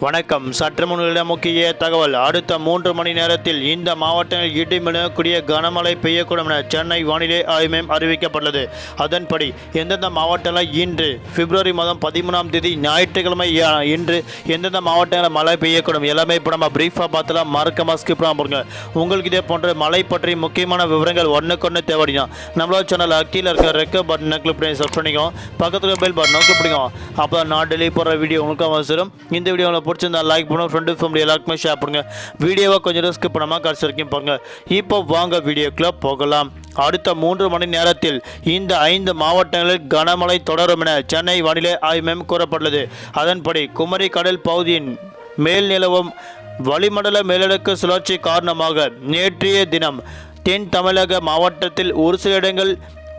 வணக்கம். சற்று முன்னிட முக்கிய தகவல். அடுத்த 3 மணி நேரத்தில் இந்த மாவட்டங்களில் இடி மின்னக்கூடிய கனமழை பெய்யக்கூடும் என சென்னை வானிலை ஆய்வு மையம் அறிவிக்கப்பட்டுள்ளது. அதன்படி எந்தெந்த மாவட்டங்களில் இன்று பிப்ரவரி மாதம் 13ஆம் தேதி ஞாயிற்றுக்கிழமை இன்று எந்தெந்த மாவட்டங்களில் மழை பெய்யக்கூடும் எல்லாமே இப்போ நம்ம பிரீஃபாக பார்த்தலாம். மறக்காம ஸ்கிப் பண்ணாம போங்க. உங்களுக்கு இதே போன்ற மழை பற்றி முக்கியமான விவரங்கள் ஒன்றுக்கொன்று தேவையா நம்மளோட சேனல் கீழே இருக்க ரெக்க பட்டனை கிளிக் பண்ணி சப்ஸ்கிரைப் பண்ணிக்கோ. பக்கத்தில் பெல் பட்டனை கிளிக் பண்ணிக்கோ. அப்போ நான் டெய்லி போடுற வீடியோ உங்களுக்கு அவசரம். இந்த வீடியோ பிடிச்சிருந்தா லைக் பண்ணுங்க, ஃப்ரெண்டு ஃபேமிலி எல்லாருக்குமே ஷேர் பண்ணுங்க. வீடியோவை கொஞ்சம் ஸ்கிப் பண்ணாமல் கடைசி வரைக்கும் பாருங்க. இப்போ வாங்க வீடியோக்குள்ள போகலாம். அடுத்த 3 மணி நேரத்தில் இந்த 5 மாவட்டங்களில் கனமழை தொடரும் என சென்னை வானிலை ஆய்வு மையம் கூறப்பட்டுள்ளது. அதன்படி குமரி கடல் பகுதியின் மேல் நிலவும் வளிமண்டல மேலடுக்கு சுழற்சி காரணமாக நேற்றைய தினம் தென் தமிழக மாவட்டத்தில் ஒரு சில இடங்கள்,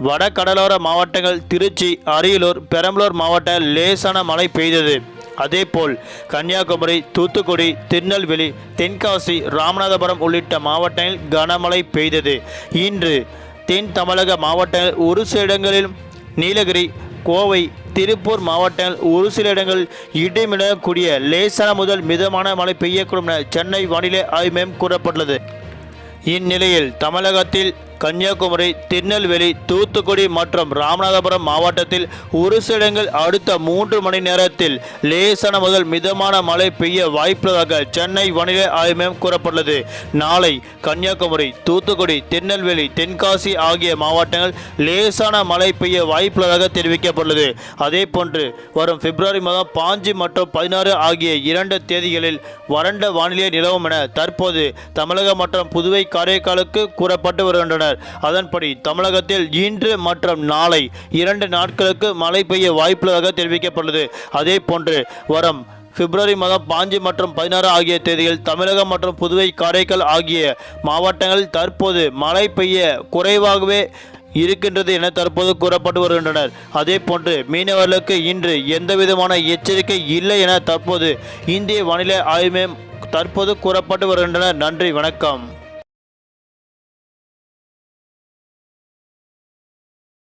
வட கடலோர மாவட்டங்கள், திருச்சி, அரியலூர், பெரம்பலூர் மாவட்ட லேசான மழை பெய்தது. அதேபோல் கன்னியாகுமரி, தூத்துக்குடி, திருநெல்வேலி, தென்காசி, ராமநாதபுரம் உள்ளிட்ட மாவட்டங்களில் கனமழை பெய்தது. இன்று தென் தமிழக மாவட்டங்கள் ஒரு சில இடங்களில், நீலகிரி, கோவை, திருப்பூர் மாவட்டங்கள் ஒரு சில இடங்களில் இடிமிடக்கூடிய லேசான முதல் மிதமான மழை பெய்யக்கூடும் என சென்னை வானிலை ஆய்வு மையம் கூறப்பட்டுள்ளது. இந்நிலையில் தமிழகத்தில் கன்னியாகுமரி, திருநெல்வேலி, தூத்துக்குடி மற்றும் ராமநாதபுரம் மாவட்டத்தில் ஒரு சில இடங்கள் அடுத்த 3 மணி நேரத்தில் லேசான முதல் மிதமான மழை பெய்ய வாய்ப்புள்ளதாக சென்னை வானிலை ஆய்வு மையம் கூறப்பட்டுள்ளது. நாளை கன்னியாகுமரி, தூத்துக்குடி, திருநெல்வேலி, தென்காசி ஆகிய மாவட்டங்கள் லேசான மழை பெய்ய வாய்ப்புள்ளதாக தெரிவிக்கப்பட்டுள்ளது. அதேபோன்று வரும் பிப்ரவரி மாதம் 5 மற்றும் 16 ஆகிய 2 தேதிகளில் வறண்ட வானிலை நிலவும் என தற்போது தமிழகம் மற்றும் புதுவை, காரைக்காலுக்கு கூறப்பட்டு வருகின்றன. அதன்படி தமிழகத்தில் இன்று மற்றும் நாளை 2 நாட்களுக்கு மழை பெய்ய வாய்ப்புள்ளதாக தெரிவிக்கப்பட்டுள்ளது. அதே போன்று வரும் பிப்ரவரி மாதம் 5 மற்றும் 16 ஆகிய தேதியில் தமிழகம் மற்றும் புதுவை, காரைக்கால் ஆகிய மாவட்டங்களில் தற்போது மழை பெய்ய குறைவாகவே இருக்கின்றது என தற்போது கூறப்பட்டு வருகின்றனர். அதே போன்று மீனவர்களுக்கு இன்று எந்தவிதமான எச்சரிக்கை இல்லை என தற்போது இந்திய வானிலை ஆய்வு மையம் தற்போது கூறப்பட்டு வருகின்றனர். நன்றி, வணக்கம்.